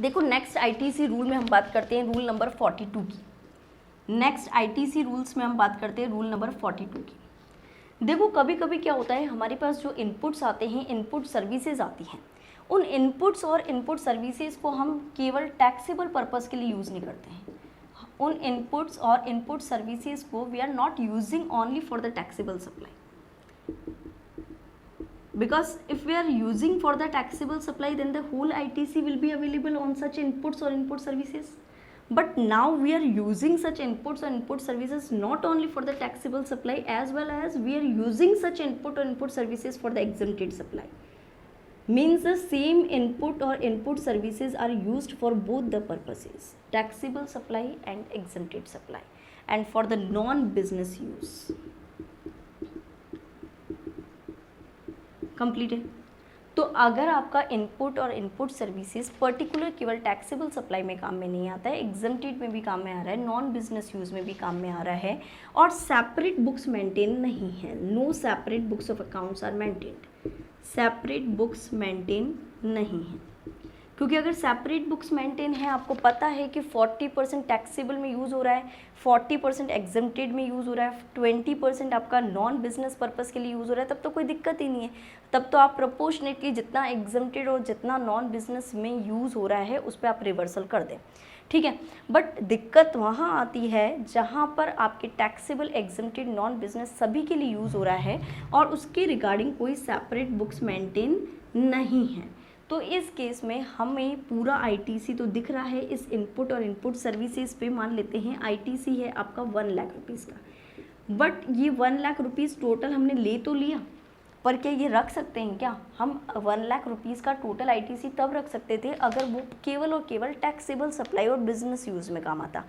देखो next ITC rule में हम बात करते हैं रूल नंबर 42 की। नेक्स्ट आईटीसी रूल्स में हम बात करते हैं रूल नंबर 42 की। देखो कभी कभी क्या होता है, हमारे पास जो इनपुट्स आते हैं, इनपुट सर्विसेज आती हैं, उन इनपुट्स और इनपुट सर्विसेज को हम केवल टैक्सेबल पर्पस के लिए यूज़ नहीं करते हैं। उन इनपुट्स और इनपुट सर्विसेज को we are not using only for the taxable supply, because if we are using for the taxable supply then the whole ITC will be available on such inputs or input services. But now we are using such inputs or input services not only for the taxable supply, as well as we are using such input or input services for the exempted supply. Means the same input or input services are used for both the purposes, taxable supply and exempted supply, and for the non-business use. Complete है। तो अगर आपका input और input services particular केवल taxable supply में काम में नहीं आता है, एग्जम्प्टेड में भी काम में आ रहा है, नॉन बिजनेस यूज़ में भी काम में आ रहा है, और सेपरेट बुक्स मेंटेन नहीं है, no separate books of accounts are maintained, separate books maintain नहीं है। क्योंकि अगर सेपरेट बुक्स मेंटेन है, आपको पता है कि 40% टैक्सेबल में यूज़ हो रहा है, 40% एग्जम्प्टेड में यूज़ हो रहा है, 20% आपका नॉन बिजनेस पर्पस के लिए यूज़ हो रहा है, तब तो कोई दिक्कत ही नहीं है। तब तो आप प्रोपोर्शनेटली जितना एग्जम्प्टेड और जितना नॉन बिजनेस में यूज़ हो रहा है उस पर आप रिवर्सल कर दें, ठीक है। बट दिक्कत वहाँ आती है जहाँ पर आपके टैक्सेबल, एग्जम्प्टेड, नॉन बिजनेस सभी के लिए यूज़ हो रहा है और उसके रिगार्डिंग कोई सेपरेट बुक्स मेंटेन नहीं है। तो इस केस में हमें पूरा आईटीसी तो दिख रहा है इस इनपुट और इनपुट सर्विसेज पे। मान लेते हैं आईटीसी है आपका 1 लाख रुपीज़ का, बट ये 1 लाख रुपीज़ टोटल हमने ले तो लिया, पर क्या ये रख सकते हैं क्या? हम 1 लाख रुपीज़ का टोटल आईटीसी तब रख सकते थे अगर वो केवल और केवल टैक्सेबल सप्लाई और बिजनेस यूज़ में काम आता।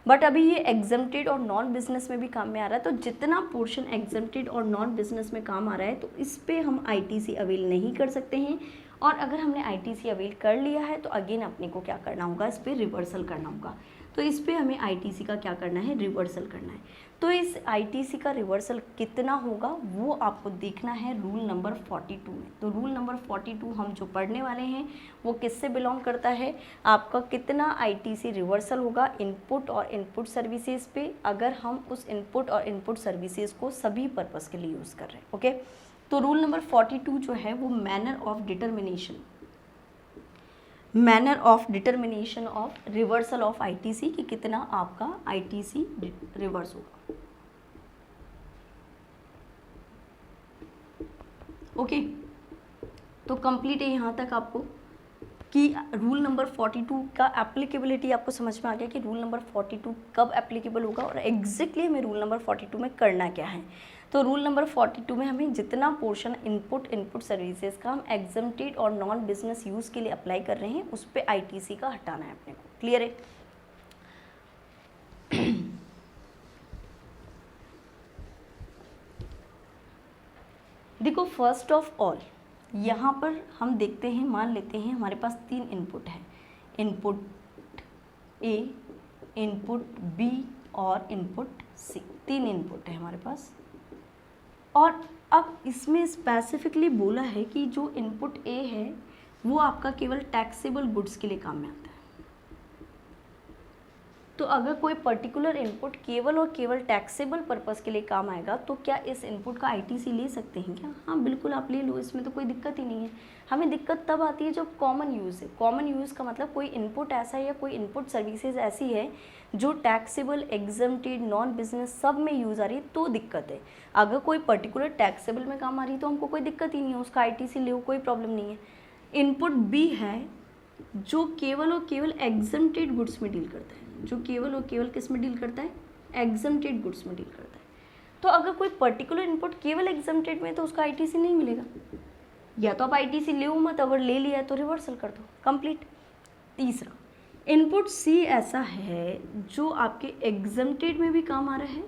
बट अभी ये एग्जम्प्टेड और नॉन बिजनेस में भी काम में आ रहा है, तो जितना पोर्शन एग्जम्प्टेड और नॉन बिजनेस में काम आ रहा है तो इस पर हम आईटीसी अवेल नहीं कर सकते हैं। और अगर हमने आईटीसी अवेल कर लिया है तो अगेन अपने को क्या करना होगा, इस पर रिवर्सल करना होगा। तो इस पर हमें आईटीसी का क्या करना है, रिवर्सल करना है। तो इस आईटीसी का रिवर्सल कितना होगा वो आपको देखना है रूल नंबर 42 में। तो रूल नंबर 42 हम जो पढ़ने वाले हैं वो किससे बिलोंग करता है, आपका कितना आईटीसी रिवर्सल होगा इनपुट और इनपुट सर्विसेज पे, अगर हम उस इनपुट और इनपुट सर्विसेज को सभी पर्पस के लिए यूज़ कर रहे हैं। ओके, तो रूल नंबर 42 जो है वो manner of determination of reversal of ITC कि कितना आपका आईटीसी रिवर्स होगा। ओके, तो कंप्लीट है यहाँ तक आपको कि रूल नंबर 42 का एप्लीकेबिलिटी आपको समझ में आ गया कि रूल नंबर 42 कब एप्लीकेबल होगा और एग्जैक्टली हमें रूल नंबर 42 में करना क्या है। तो रूल नंबर 42 में हमें जितना पोर्शन इनपुट सर्विसेज का हम एग्जम्प्टेड और नॉन बिजनेस यूज़ के लिए अप्लाई कर रहे हैं उस पर आईटीसी का हटाना है अपने को। क्लियर है? देखो फर्स्ट ऑफ ऑल यहाँ पर हम देखते हैं, मान लेते हैं हमारे पास 3 इनपुट है, इनपुट ए, इनपुट बी और इनपुट सी। 3 इनपुट है हमारे पास। और अब इसमें स्पेसिफिकली बोला है कि जो इनपुट ए है वो आपका केवल टैक्सेबल गुड्स के लिए काम में आता है। तो अगर कोई पर्टिकुलर इनपुट केवल और केवल टैक्सेबल पर्पस के लिए काम आएगा तो क्या इस इनपुट का आईटीसी ले सकते हैं क्या? हाँ बिल्कुल आप ले लो, इसमें तो कोई दिक्कत ही नहीं है। हमें दिक्कत तब आती है जब कॉमन यूज़ है। कॉमन यूज़ का मतलब कोई इनपुट ऐसा है या कोई इनपुट सर्विसेज ऐसी है जो टैक्सेबल, एग्जम्प्टेड, नॉन बिजनेस सब में यूज़ आ रही है तो दिक्कत है। अगर कोई पर्टिकुलर टैक्सेबल में काम आ रही है तो हमको कोई दिक्कत ही नहीं है, उसका आईटीसी ले, कोई प्रॉब्लम नहीं है। इनपुट बी है जो केवल और केवल एग्जम्प्टेड गुड्स में डील करता है, जो केवल और केवल किस में डील करता है, एग्जम्प्टेड गुड्स में डील करता है। तो अगर कोई पर्टिकुलर इनपुट केवल एग्जम्प्टेड में तो उसका आईटीसी नहीं मिलेगा। या तो आप आईटीसी ले मत, अगर ले लिया है तो रिवर्सल कर दो, कंप्लीट। तीसरा इनपुट सी ऐसा है जो आपके एग्जम्प्टेड में भी काम आ रहा है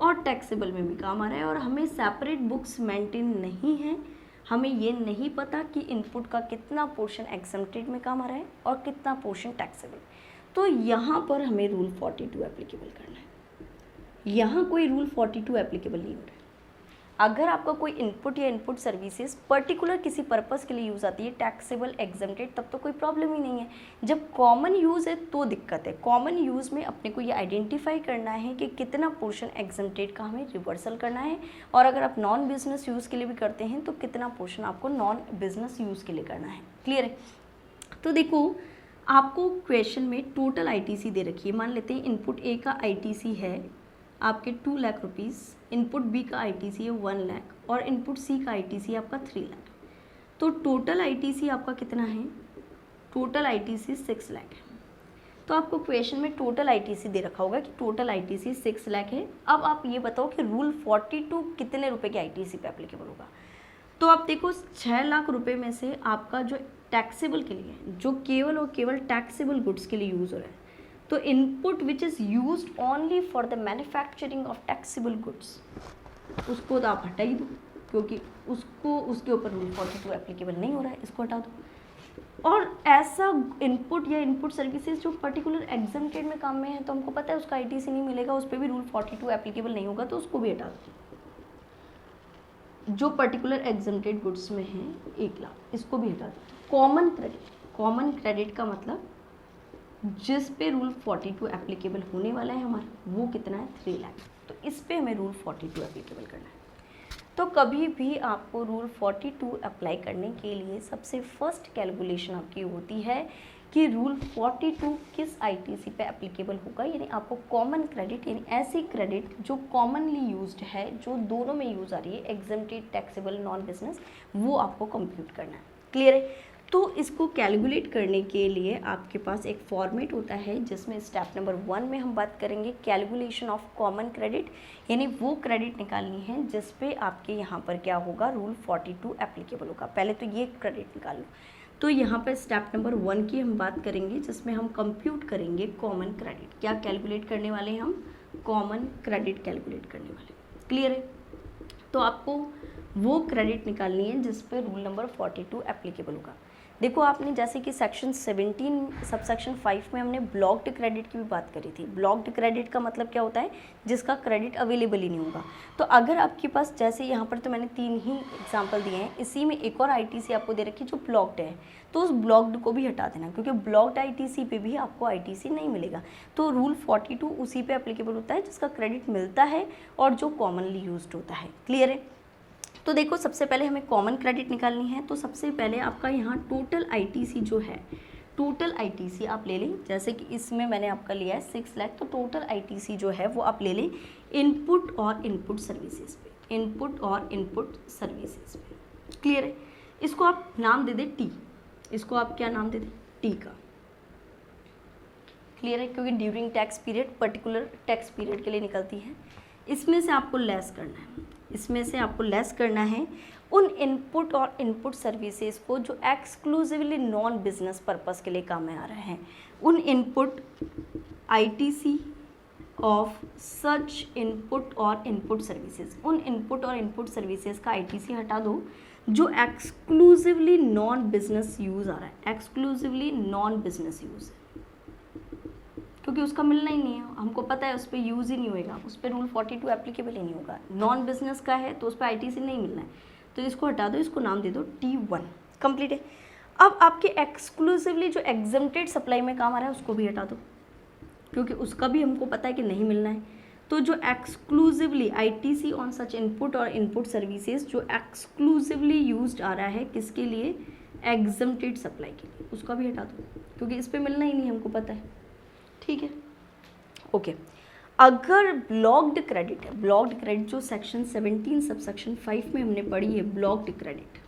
और टैक्सेबल में भी काम आ रहा है और हमें सेपरेट बुक्स मेंटेन नहीं है। हमें ये नहीं पता कि इनपुट का कितना पोर्शन एग्जम्प्टेड में काम आ रहा है और कितना पोर्शन टैक्सेबल। तो यहाँ पर हमें रूल 42 एप्लीकेबल करना है। यहाँ कोई रूल 42 एप्लीकेबल नहीं हो रहा है। अगर आपका कोई इनपुट या इनपुट सर्विसेज पर्टिकुलर किसी पर्पस के लिए यूज़ आती है टैक्सेबल एग्जम्प्टेड, तब तो कोई प्रॉब्लम ही नहीं है। जब कॉमन यूज़ है तो दिक्कत है। कॉमन यूज़ में अपने को ये आइडेंटिफाई करना है कि कितना पोर्शन एग्जम्प्टेड का हमें रिवर्सल करना है, और अगर आप नॉन बिजनेस यूज़ के लिए भी करते हैं तो कितना पोर्शन आपको नॉन बिजनेस यूज़ के लिए करना है। क्लियर है? तो देखो, आपको क्वेश्चन में टोटल आईटीसी दे रखी है। मान लेते हैं इनपुट ए का आईटीसी है आपके 2 लाख रुपीज़, इनपुट बी का आईटीसी है 1 लाख और इनपुट सी का आईटीसी है आपका 3 लाख। तो टोटल आईटीसी आपका कितना है? टोटल आईटीसी 6 लाख है। तो आपको क्वेश्चन में टोटल आईटीसी दे रखा होगा कि टोटल आईटीसी 6 लाख है। अब आप ये बताओ कि रूल 42 कितने रुपए के आईटीसी पे एप्लीकेबल होगा। तो आप देखो 6 लाख रुपए में से आपका जो टैक्सेबल के लिए है, जो केवल और केवल टैक्सेबल गुड्स के लिए यूज़ हो रहा है, तो input which is used only for the manufacturing of taxable goods, उसको तो आप हटा ही दो, क्योंकि उसको उसके ऊपर रूल 42 एप्लीकेबल नहीं हो रहा है, इसको हटा दो। और ऐसा इनपुट या इनपुट सर्विसेज जो पर्टिकुलर एग्जम्प्टेड में काम में है, तो हमको पता है उसका आईटीसी नहीं मिलेगा, उस पर भी रूल 42 एप्लीकेबल नहीं होगा, तो उसको भी हटा दो। जो पर्टिकुलर एग्जम्प्टेड गुड्स में है 1 लाख, इसको भी हटा दो। कॉमन क्रेडिट का मतलब जिस पे रूल 42 एप्लीकेबल होने वाला है हमारा, वो कितना है? 3 लाख। तो इस पे हमें रूल 42 एप्लीकेबल करना है। तो कभी भी आपको रूल 42 अप्लाई करने के लिए सबसे फर्स्ट कैलकुलेशन आपकी होती है कि रूल 42 किस आईटीसी पे एप्लीकेबल होगा, यानी आपको कॉमन क्रेडिट, यानी ऐसी क्रेडिट जो कॉमनली यूज्ड है, जो दोनों में यूज़ आ रही है, एग्जम्प्टेड, टैक्सेबल, नॉन बिजनेस, वो आपको कंप्यूट करना है। क्लियर है? तो इसको कैलकुलेट करने के लिए आपके पास एक फॉर्मेट होता है, जिसमें स्टेप नंबर 1 में हम बात करेंगे कैलकुलेशन ऑफ कॉमन क्रेडिट, यानी वो क्रेडिट निकालनी है जिस पे आपके यहाँ पर क्या होगा, रूल 42 एप्लीकेबल होगा। पहले तो ये क्रेडिट निकाल लो। तो यहाँ पर स्टेप नंबर 1 की हम बात करेंगे, जिसमें हम कंप्यूट करेंगे कॉमन क्रेडिट। क्या कैलकुलेट करने वाले हैं हम? कॉमन क्रेडिट कैलकुलेट करने वाले। क्लियर है? तो आपको वो क्रेडिट निकालनी है जिस पे रूल नंबर 42 एप्लीकेबल होगा। देखो, आपने जैसे कि सेक्शन 17 सबसेक्शन 5 में हमने ब्लॉक्ड क्रेडिट की भी बात करी थी। ब्लॉक्ड क्रेडिट का मतलब क्या होता है? जिसका क्रेडिट अवेलेबल ही नहीं होगा। तो अगर आपके पास, जैसे यहाँ पर तो मैंने 3 ही एग्जांपल दिए हैं, इसी में एक और आईटीसी आपको दे रखी है जो ब्लॉक्ड है, तो उस ब्लॉक्ड को भी हटा देना, क्योंकि ब्लॉक्ड आईटीसी पे भी आपको आईटीसी नहीं मिलेगा। तो रूल 42 उसी पे एप्लीकेबल होता है जिसका क्रेडिट मिलता है और जो कॉमनली यूज्ड होता है। क्लियर है? तो देखो, सबसे पहले हमें कॉमन क्रेडिट निकालनी है। तो सबसे पहले आपका यहाँ टोटल आईटीसी जो है, टोटल आईटीसी आप ले लें। जैसे कि इसमें मैंने आपका लिया है 6 लाख, तो टोटल आईटीसी जो है वो आप ले लें इनपुट और इनपुट सर्विसेज पे, इनपुट और इनपुट सर्विसेज पे। क्लियर है? इसको आप नाम दे दें टी। इसको आप क्या नाम दे दें? टी का। क्लियर है? क्योंकि during tax period, particular tax period के लिए निकलती है। इसमें से आपको लेस करना है, इसमें से आपको लेस करना है उन इनपुट और इनपुट सर्विसेज को जो एक्सक्लूसिवली नॉन बिजनेस पर्पस के लिए काम में आ रहे हैं। उन input ITC of such input और इनपुट सर्विसेज, उन इनपुट और इनपुट सर्विसेज का आईटीसी हटा दो जो एक्सक्लूसिवली नॉन बिजनेस यूज़ आ रहा है, एक्सक्लूसिवली नॉन बिजनेस यूज़, क्योंकि उसका मिलना ही नहीं है, हमको पता है उस पर यूज़ ही नहीं होएगा, उस पर रूल 42 एप्लीकेबल ही नहीं होगा। नॉन बिजनेस का है तो उस पर आईटीसी नहीं मिलना है, तो इसको हटा दो, इसको नाम दे दो T1। कंप्लीट है? अब आपके एक्सक्लूसिवली जो एग्जम्प्टेड सप्लाई में काम आ रहा है उसको भी हटा दो, क्योंकि उसका भी हमको पता है कि नहीं मिलना है। तो जो exclusively ITC on such input और इनपुट सर्विसेज जो एक्सक्लूसिवली यूज्ड आ रहा है किसके लिए? एग्जम्प्टेड सप्लाई के लिए, उसका भी हटा दो, क्योंकि इस पर मिलना ही नहीं, हमको पता है। ठीक है? ओके। अगर ब्लॉक्ड क्रेडिट है, ब्लॉक्ड क्रेडिट जो सेक्शन 17 सबसेक्शन 5 में हमने पढ़ी है, ब्लॉक्ड क्रेडिट,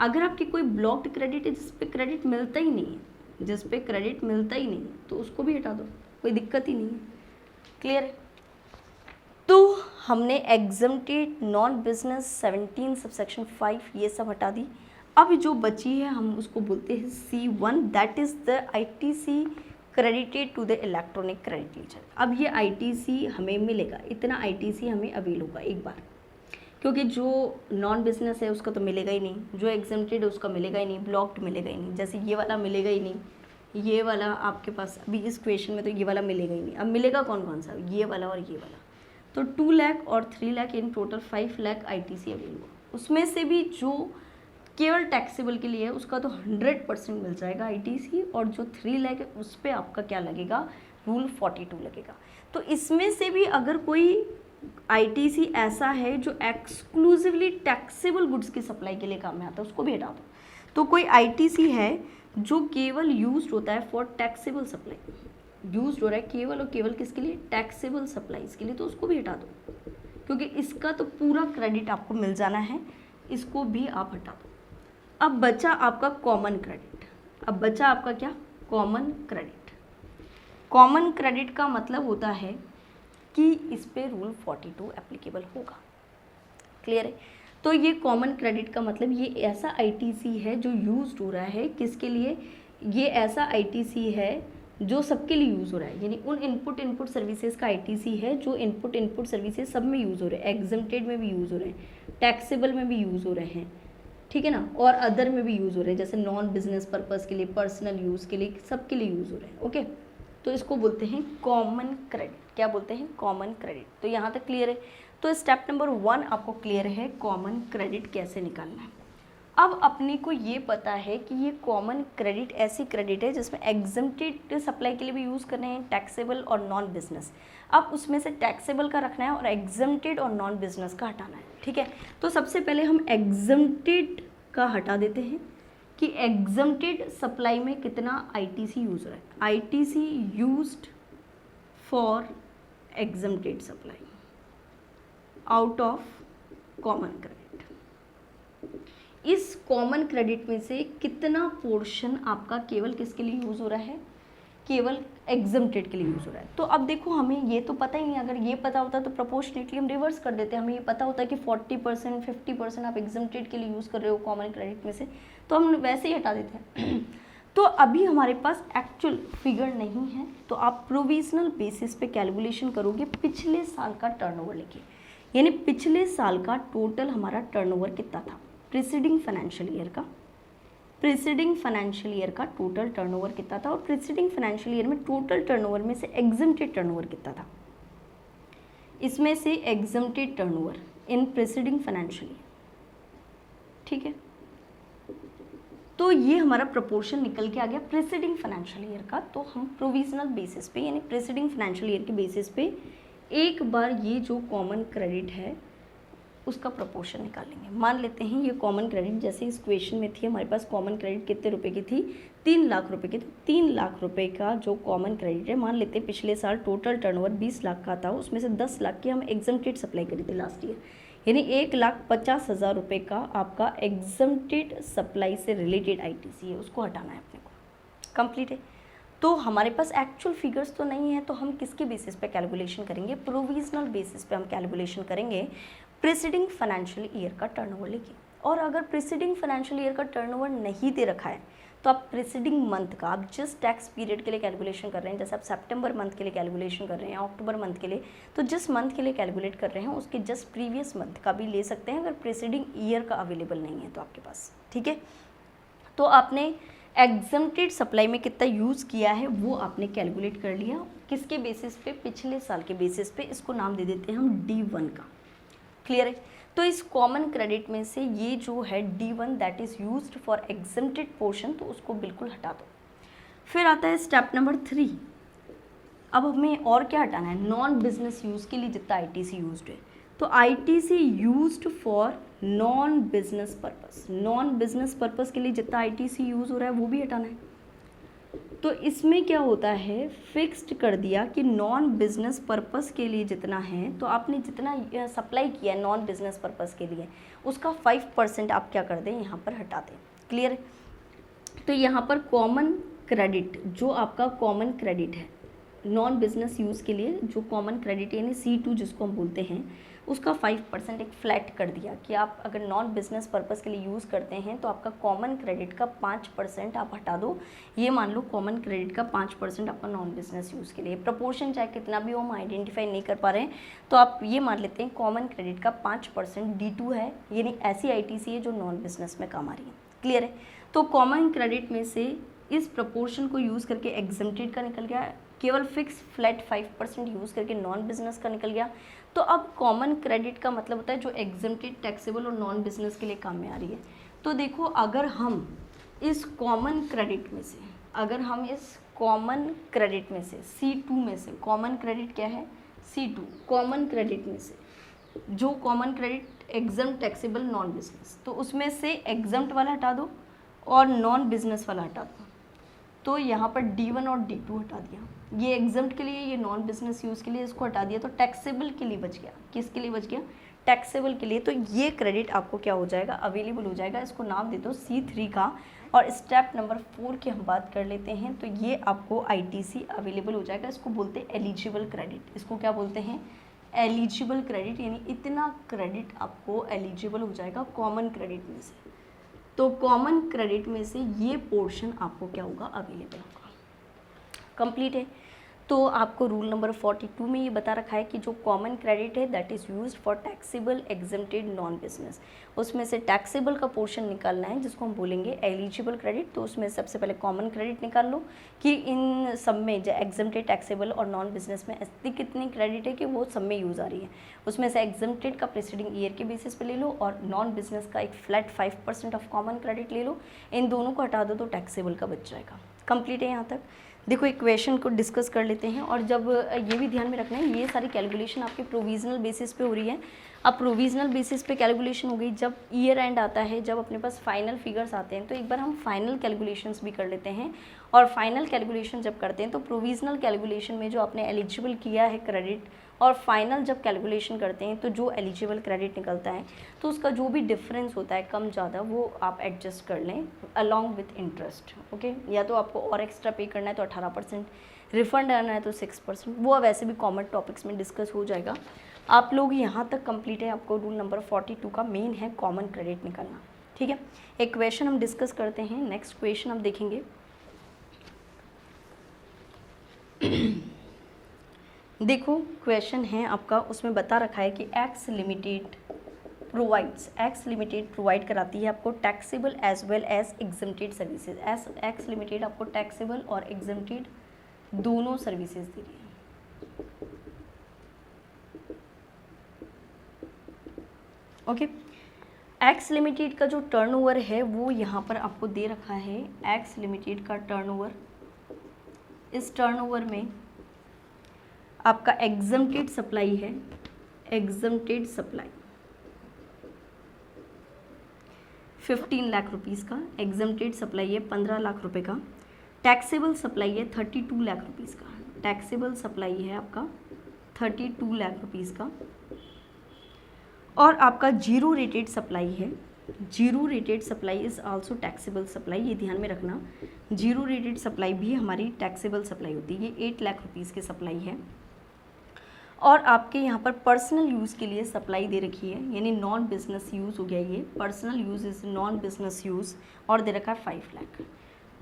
अगर आपकी कोई ब्लॉक्ड क्रेडिट है जिस पे क्रेडिट मिलता ही नहीं है, जिस पे क्रेडिट मिलता ही नहीं है, तो उसको भी हटा दो, कोई दिक्कत ही नहीं है। क्लियर है? तो हमने एग्जम्प्टेड, नॉन बिजनेस, 17 सबसेक्शन 5 ये सब हटा दी। अब जो बची है हम उसको बोलते हैं C1, that is the ITC credited to the electronic credit ledger. अब ये आईटीसी हमें मिलेगा, इतना आईटीसी हमें अवेल होगा एक बार, क्योंकि जो नॉन बिजनेस है उसका तो मिलेगा ही नहीं, जो एग्जम्प्टेड है उसका मिलेगा ही नहीं, ब्लॉक्ड मिलेगा ही नहीं, जैसे ये वाला मिलेगा ही नहीं, ये वाला आपके पास अभी इस क्वेश्चन में तो ये वाला मिलेगा ही नहीं। अब मिलेगा कौन कौन सा? ये वाला और ये वाला। तो 2 लाख और 3 lakh in total 5 lakh ITC available. उसमें से भी जो केवल टैक्सेबल के लिए है उसका तो 100% मिल जाएगा ITC, और जो 3 लाख है उस पर आपका क्या लगेगा, रूल 42 लगेगा। तो इसमें से भी अगर कोई ITC ऐसा है जो एक्सक्लूसिवली टैक्सेबल गुड्स की सप्लाई के लिए काम में आता है उसको भी हटा दो। तो कोई ITC है जो केवल यूज्ड होता है फॉर टैक्सेबल सप्लाई, यूज्ड हो रहा है केवल और केवल किसके लिए, टैक्सेबल सप्लाईज के लिए, तो उसको भी हटा दो, क्योंकि इसका तो पूरा क्रेडिट आपको मिल जाना है, इसको भी आप हटा दो। अब बचा आपका कॉमन क्रेडिट। अब बचा आपका क्या, कॉमन क्रेडिट। कॉमन क्रेडिट का मतलब होता है कि इस पे रूल 42 एप्लीकेबल होगा। क्लियर है? तो ये कॉमन क्रेडिट का मतलब ये ऐसा ITC है जो यूज्ड हो रहा है किसके लिए, ये ऐसा ITC है जो सबके लिए यूज़ हो रहा है, यानी उन इनपुट सर्विसेज का ITC है जो इनपुट सर्विसेज सब में यूज़ हो रहे हैं, एग्जम्प्टेड में भी यूज़ हो रहे हैं, टैक्सेबल में भी यूज़ हो रहे हैं, ठीक है ना, और अदर में भी यूज़ हो रहे हैं, जैसे नॉन बिजनेस पर्पज़ के लिए, पर्सनल यूज़ के लिए, सबके लिए यूज़ हो रहे हैं। ओके, तो इसको बोलते हैं कॉमन क्रेडिट। क्या बोलते हैं, कॉमन क्रेडिट। तो यहाँ तक क्लियर है। तो स्टेप नंबर 1 आपको क्लियर है कॉमन क्रेडिट कैसे निकालना है। अब अपने को ये पता है कि ये कॉमन क्रेडिट ऐसी क्रेडिट है जिसमें एग्जम्प्टेड सप्लाई के लिए भी यूज़ कर रहे हैं, टैक्सेबल और नॉन बिजनेस। अब उसमें से टैक्सेबल का रखना है और एग्जम्प्टेड और नॉन बिजनेस का हटाना है, ठीक है। तो सबसे पहले हम एग्जम्प्टेड का हटा देते हैं कि एग्जम्प्टेड सप्लाई में कितना ITC यूज़ हो रहा है। ITC used for exempted supply out of common credit. इस कॉमन क्रेडिट में से कितना पोर्शन आपका केवल किसके लिए यूज़ हो रहा है, केवल एग्जम्प्टेड के लिए यूज़ हो रहा है। तो अब देखो हमें ये तो पता ही नहीं, अगर ये पता होता तो प्रोपोर्शनेटली हम रिवर्स कर देते हैं। हमें ये पता होता है कि 40% 50% आप एग्जम्प्टेड के लिए यूज़ कर रहे हो कॉमन क्रेडिट में से, तो हम वैसे ही हटा देते हैं। तो अभी हमारे पास एक्चुअल फिगर नहीं है, तो आप प्रोविजनल बेसिस पे कैलकुलेशन करोगे पिछले साल का टर्नओवर लेके, यानी पिछले साल का टोटल हमारा टर्नओवर कितना था, प्रीसीडिंग फाइनेंशियल ईयर का टोटल टर्नओवर कितना था, और प्रीसीडिंग फाइनेंशियल ईयर में टोटल टर्नओवर में से एग्जम्प्टेड टर्नओवर कितना था। इसमें से exempted turnover in preceding financial year, ठीक है। तो ये हमारा प्रोपोर्शन निकल के आ गया प्रीसीडिंग फाइनेंशियल ईयर का। तो हम प्रोविजनल बेसिस पे यानी प्रीसीडिंग फाइनेंशियल ईयर के बेसिस पे एक बार ये जो कॉमन क्रेडिट है उसका प्रोपोर्शन निकालेंगे। मान लेते हैं ये कॉमन क्रेडिट जैसे इस क्वेश्चन में थी, हमारे पास कॉमन क्रेडिट कितने रुपए की थी, 3 लाख रुपए की। तो 3 लाख रुपए का जो कॉमन क्रेडिट है, मान लेते हैं पिछले साल टोटल टर्नओवर 20 लाख का था, उसमें से 10 लाख की हम एग्जम्प्टेड सप्लाई करी थी लास्ट ईयर, यानी 1,50,000 रुपये का आपका एग्जम्प्टेड सप्लाई से रिलेटेड ITC है, उसको हटाना है अपने को। कंप्लीट है। तो हमारे पास एक्चुअल फिगर्स तो नहीं है, तो हम किसके बेसिस पे कैलकुलेशन करेंगे, प्रोविजनल बेसिस पे हम कैलकुलेशन करेंगे प्रीसीडिंग फाइनेंशियल ईयर का टर्नओवर लेके। और अगर प्रीसीडिंग फाइनेंशियल ईयर का टर्नओवर नहीं दे रखा है तो आप प्रीसीडिंग मंथ का, आप जिस टैक्स पीरियड के लिए कैलकुलेशन कर रहे हैं, जैसे आप सितंबर मंथ के लिए कैलकुलेशन कर रहे हैं, अक्टूबर मंथ के लिए, तो जिस मंथ के लिए कैलकुलेट कर रहे हैं उसके जस्ट प्रीवियस मंथ का भी ले सकते हैं, अगर प्रीसीडिंग ईयर का अवेलेबल नहीं है तो आपके पास, ठीक है। तो आपने एग्जम्प्टेड सप्लाई में कितना यूज़ किया है वो आपने कैलकुलेट कर लिया, किसके बेसिस पे, पिछले साल के बेसिस पे। इसको नाम दे देते हैं हम D1 का। क्लियर है। तो इस कॉमन क्रेडिट में से ये जो है D1 that is used for exempted portion, तो उसको बिल्कुल हटा दो। फिर आता है स्टेप नंबर 3। अब हमें और क्या हटाना है, नॉन बिजनेस यूज़ के लिए जितना ITC यूज्ड है, तो ITC used for non business purpose, non business purpose के लिए जितना ITC यूज़ हो रहा है वो भी हटाना है। तो इसमें क्या होता है, फिक्स्ड कर दिया कि नॉन बिजनेस पर्पस के लिए जितना है, तो आपने जितना सप्लाई किया है नॉन बिजनेस पर्पस के लिए उसका 5% आप क्या कर दें, यहाँ पर हटा दें। क्लियर है। तो यहाँ पर कॉमन क्रेडिट, जो आपका कॉमन क्रेडिट है नॉन बिजनेस यूज़ के लिए, जो कॉमन क्रेडिट यानी C2 जिसको हम बोलते हैं, उसका 5% एक फ्लैट कर दिया कि आप अगर नॉन बिजनेस पर्पस के लिए यूज़ करते हैं तो आपका कॉमन क्रेडिट का 5% आप हटा दो। ये मान लो कॉमन क्रेडिट का 5% आपका नॉन बिजनेस यूज़ के लिए, प्रपोर्शन चाहे कितना भी हो हम आइडेंटिफाई नहीं कर पा रहे हैं, तो आप ये मान लेते हैं कॉमन क्रेडिट का 5% D2 है, यानी ऐसी ITC है जो नॉन बिजनेस में काम आ रही है। क्लियर है। तो कॉमन क्रेडिट में से इस प्रपोर्शन को यूज़ करके एग्जम्प्टेड का निकल गया, केवल फिक्स फ्लैट 5% यूज़ करके नॉन बिजनेस का निकल गया। तो अब कॉमन क्रेडिट का मतलब होता है जो एग्जम्प्टेड, टैक्सेबल और नॉन बिजनेस के लिए काम में आ रही है। तो देखो अगर हम इस कॉमन क्रेडिट में से, अगर हम इस कॉमन क्रेडिट में से C2 में से, कॉमन क्रेडिट क्या है C2, कॉमन क्रेडिट में से जो common credit exempt, taxable, non business, तो उसमें से एग्जम्प्ट वाला हटा दो और नॉन बिजनेस वाला हटा दो। तो यहाँ पर D1 और D2 हटा दिया, ये एग्जम्प्ट के लिए, ये नॉन बिजनेस यूज़ के लिए, इसको हटा दिया, तो टैक्सेबल के लिए बच गया। किसके लिए बच गया? टैक्सेबल के लिए। तो ये क्रेडिट आपको क्या हो जाएगा? अवेलेबल हो जाएगा। इसको नाम दे दो C3 का। और स्टेप नंबर 4 की हम बात कर लेते हैं, तो ये आपको ITC अवेलेबल हो जाएगा। इसको बोलते हैं एलिजिबल क्रेडिट। इसको क्या बोलते हैं? एलिजिबल क्रेडिट, यानी इतना क्रेडिट आपको एलिजिबल हो जाएगा कॉमन क्रेडिट में से। तो कॉमन क्रेडिट में से ये पोर्शन आपको क्या होगा? अवेलेबल होगा। कंप्लीट है। तो आपको रूल नंबर 42 में ये बता रखा है कि जो कॉमन क्रेडिट है that is used for taxable, exempted, non business, उसमें से टैक्सेबल का पोर्शन निकालना है जिसको हम बोलेंगे एलिजिबल क्रेडिट। तो उसमें सबसे पहले कॉमन क्रेडिट निकाल लो कि इन सब में जो एग्जम्प्टेड, टैक्सेबल और नॉन बिजनेस में ऐसी कितनी क्रेडिट है कि वो सब में यूज़ आ रही है। उसमें से एग्जम्प्टेड का प्रीसीडिंग ईयर के बेसिस पे ले लो और नॉन बिजनेस का एक फ्लैट 5% ऑफ कॉमन क्रेडिट ले लो। इन दोनों को हटा दो तो टैक्सेबल का बच जाएगा। कंप्लीट है यहाँ तक। देखो इक्वेशन को डिस्कस कर लेते हैं। और जब ये भी ध्यान में रखना है, ये सारी कैलकुलेशन आपके प्रोविजनल बेसिस पे हो रही है। अब प्रोविजनल बेसिस पे कैलकुलेशन हो गई, जब ईयर एंड आता है, जब अपने पास फाइनल फिगर्स आते हैं, तो एक बार हम फाइनल कैलकुलेशंस भी कर लेते हैं। और फाइनल कैलकुलेशन जब करते हैं तो प्रोविजनल कैलकुलेशन में जो आपने एलिजिबल किया है क्रेडिट, और फाइनल जब कैलकुलेशन करते हैं तो जो एलिजिबल क्रेडिट निकलता है, तो उसका जो भी डिफरेंस होता है कम ज़्यादा, वो आप एडजस्ट कर लें अलॉन्ग विथ इंटरेस्ट। ओके, या तो आपको और एक्स्ट्रा पे करना है तो 18%, रिफंड आना है तो 6%, वो वैसे भी कॉमन टॉपिक्स में डिस्कस हो जाएगा। आप लोग यहाँ तक कंप्लीट है। आपको रूल नंबर 42 का मेन है कॉमन क्रेडिट निकालना। ठीक है, एक क्वेश्चन हम डिस्कस करते हैं। नेक्स्ट क्वेश्चन हम देखेंगे। देखो क्वेश्चन है आपका, उसमें बता रखा है कि एक्स लिमिटेड प्रोवाइड कराती है आपको taxable as well as exempted services. X limited आपको टैक्सेबल और एग्जम्प्टेड दोनों सर्विसेज दे रही है। ओके, एक्स लिमिटेड का जो टर्नओवर है वो यहाँ पर आपको दे रखा है। एक्स लिमिटेड का टर्नओवर, इस टर्नओवर में आपका एग्जम्प्टेड सप्लाई है, एग्जम्प्टेड सप्लाई 15 लाख रुपीस का, एग्जम्प्टेड सप्लाई है 15 लाख रुपए का, टैक्सेबल सप्लाई है 32 लाख रुपीस का, टैक्सेबल सप्लाई है आपका 32 लाख रुपीस का, और आपका जीरो रेटेड सप्लाई है। Zero rated supply is also taxable supply, ये ध्यान में रखना। जीरो रेटेड सप्लाई भी हमारी टैक्सेबल सप्लाई होती है। ये 8 लाख रुपीस की सप्लाई है। और आपके यहाँ पर पर्सनल यूज़ के लिए सप्लाई दे रखी है, यानी नॉन बिजनेस यूज़ हो गया ये, personal use is non business use, और दे रखा है 5 लाख।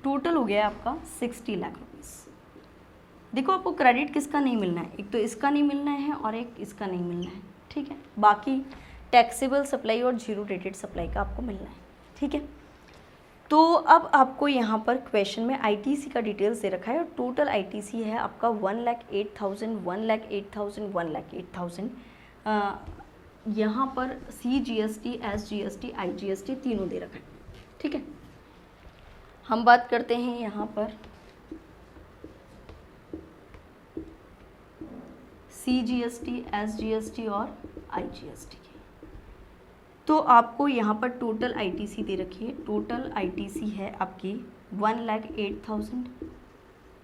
टोटल हो गया आपका 60 लाख रुपीस। देखो आपको क्रेडिट किसका नहीं मिलना है, एक तो इसका नहीं मिलना है और एक इसका नहीं मिलना है। ठीक है, बाकी टैक्सेबल सप्लाई और जीरो रेटेड सप्लाई का आपको मिलना है। ठीक है, तो अब आपको यहाँ पर क्वेश्चन में ITC का डिटेल्स दे रखा है, और टोटल ITC है आपका 1,08,000, 1,08,000, 1,08,000। यहाँ पर CGST, SGST, IGST तीनों दे रखा है। ठीक है, हम बात करते हैं यहाँ पर CGST, SGST और IGST की। तो आपको यहाँ पर टोटल ITC दे रखी है। टोटल ITC है आपकी 1,08,000,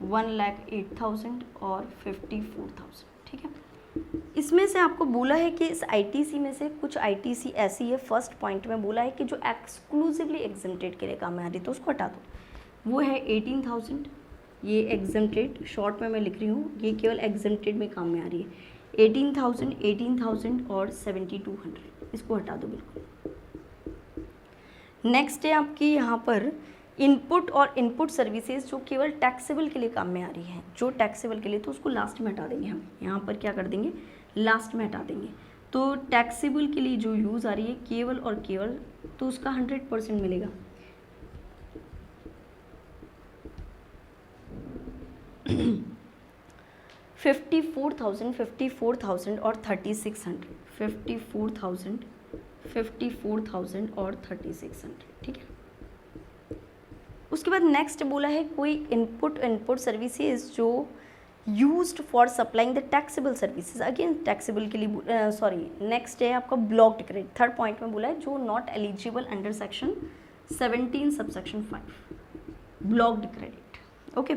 1,08,000 और 54,000। ठीक है, इसमें से आपको बोला है कि इस ITC में से कुछ ITC ऐसी है, फर्स्ट पॉइंट में बोला है कि जो एक्सक्लूसिवली एग्जम्प्टेड के लिए काम में आ रही है, तो उसको हटा दो। वो है 18,000, ये एग्जम्प्टेड, शॉर्ट में मैं लिख रही हूँ, ये केवल एग्जम्प्टेड में काम में आ रही है। 18,000, 18,000 और 7,200, इसको हटा दो बिल्कुल। नेक्स्ट है आपकी यहाँ पर इनपुट और इनपुट सर्विसेज जो केवल टैक्सेबल के लिए काम में आ रही है, जो टैक्सेबल के लिए, तो उसको लास्ट में हटा देंगे हम। यहाँ पर क्या कर देंगे, लास्ट में हटा देंगे। तो टैक्सेबल के लिए जो यूज़ आ रही है केवल और केवल, तो उसका 100% मिलेगा। 54,000, 54,000 और 3600, 54,000, 54,000 और 3600, ठीक है। उसके बाद नेक्स्ट बोला है कोई इनपुट सर्विसेज जो used for supplying the taxable services, again taxable के लिए सॉरी नेक्स्ट है आपका ब्लॉक्ड क्रेडिट, थर्ड पॉइंट में बोला है जो not eligible under section 17 subsection 5, blocked credit. Okay,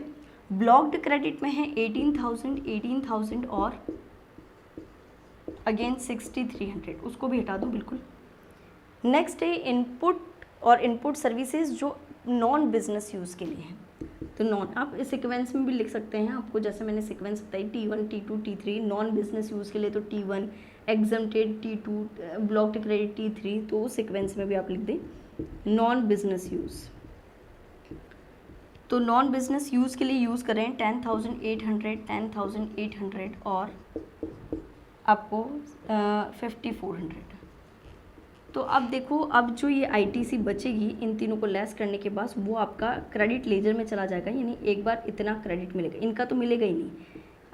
blocked credit में है 18,000 और अगेन 6,300, उसको भी हटा दो बिल्कुल। नेक्स्ट है इनपुट और इनपुट सर्विसेज जो नॉन बिजनेस यूज़ के लिए हैं, तो नॉन आप इस सीक्वेंस में भी लिख सकते हैं, आपको जैसे मैंने सीक्वेंस बताई T1 T2 T3, non business use के लिए तो T1, exempted T2, blocked credit T3, तो उस सीक्वेंस में भी आप लिख दें नॉन बिजनेस यूज़। तो नॉन बिजनेस यूज़ के लिए यूज़ करें 10,800 और आपको 5,400। तो अब देखो, अब जो ये ITC बचेगी इन तीनों को लेस करने के बाद वो आपका क्रेडिट लेजर में चला जाएगा, यानी एक बार इतना क्रेडिट मिलेगा, इनका तो मिलेगा ही नहीं।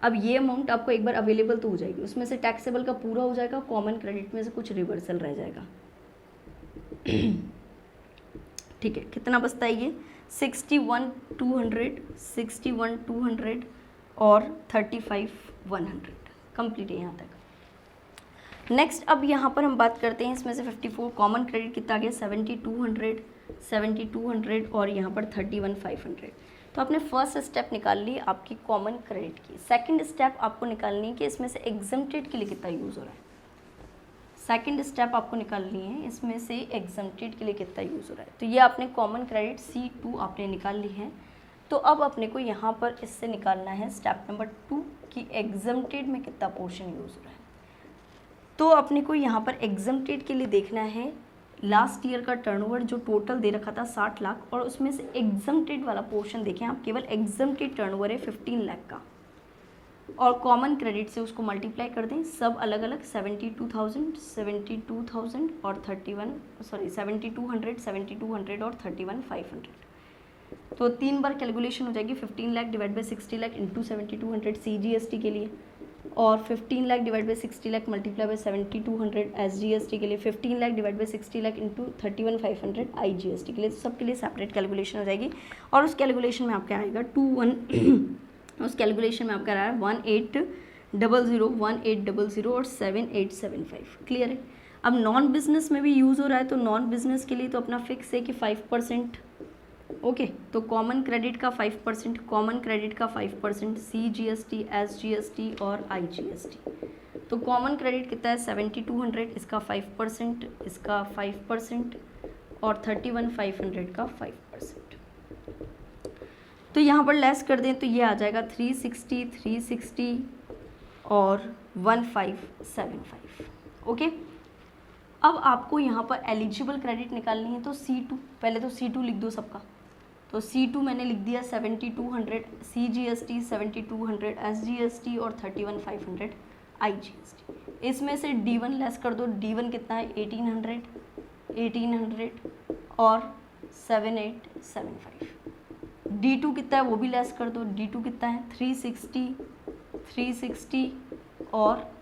अब ये अमाउंट आपको एक बार अवेलेबल तो हो जाएगी, उसमें से टैक्सेबल का पूरा हो जाएगा, कॉमन क्रेडिट में से कुछ रिवर्सल रह जाएगा। ठीक है, कितना बचता है ये 61,200 और 35,100, कंप्लीट है यहाँ तक। नेक्स्ट अब यहाँ पर हम बात करते हैं इसमें से 54 कॉमन क्रेडिट कितना आ गया 7,200 और यहाँ पर 31,500। तो आपने फर्स्ट स्टेप निकाल ली आपकी कॉमन क्रेडिट की। सेकंड स्टेप आपको निकालनी है कि इसमें से एग्जम्प्टेड के लिए कितना यूज़ हो रहा है। सेकंड स्टेप आपको निकालनी है इसमें से एग्जम्प्टेड के लिए कितना यूज़ हो रहा है। तो ये आपने कॉमन क्रेडिट C2 आपने निकाल ली है। तो अब अपने को यहाँ पर इससे निकालना है स्टेप नंबर 2 कि एग्जम्प्टेड में कितना पोर्शन यूज़ हो रहा है। तो अपने को यहाँ पर एग्जम्प्टेड के लिए देखना है लास्ट ईयर का टर्नओवर जो टोटल दे रखा था 60 लाख, और उसमें से एग्जम्प्टेड वाला पोर्शन देखें आप, केवल एग्जम्प्टेड टर्नओवर है 15 लाख का, और कॉमन क्रेडिट से उसको मल्टीप्लाई कर दें, सब अलग अलग 72,000 और 72,200 और 31,500। तो 3 बार कैलकुलेशन हो जाएगी, 15 lakh divide by 60 lakh into 7200 CGST के लिए, और 15 lakh divide by 60 lakh multiply by 7200 SGST के लिए, 15 lakh divide by 60 lakh into 31,500 IGST के लिए। सबके लिए सेपरेट कैलकुलेशन हो जाएगी, और उस कैलकुलेशन में आपका आएगा उस कैलकुलेशन में आपका रहा है 1800 और 7875। क्लियर है। अब नॉन बिजनेस में भी यूज़ हो रहा है, तो नॉन बिजनेस के लिए तो अपना फिक्स है कि 5%। ओके, तो कॉमन क्रेडिट का 5%, कॉमन क्रेडिट का 5%, CGST, SGST और IGST। तो कॉमन क्रेडिट कितना है 7200, इसका 5%, इसका 5% और 31,500 का 5%। तो यहाँ पर लेस कर दें तो ये आ जाएगा 360 और 1575। ओके, अब आपको यहाँ पर एलिजिबल क्रेडिट निकालनी है, तो C2, पहले तो C2 लिख दो सबका। तो C2 मैंने लिख दिया 7200, CGST 7200, SGST और 31,500 IGST। इसमें से D1 लेस कर दो, D1 कितना है 1800 और 7875। D2 कितना है वो भी लेस कर दो, D2 कितना है 360 और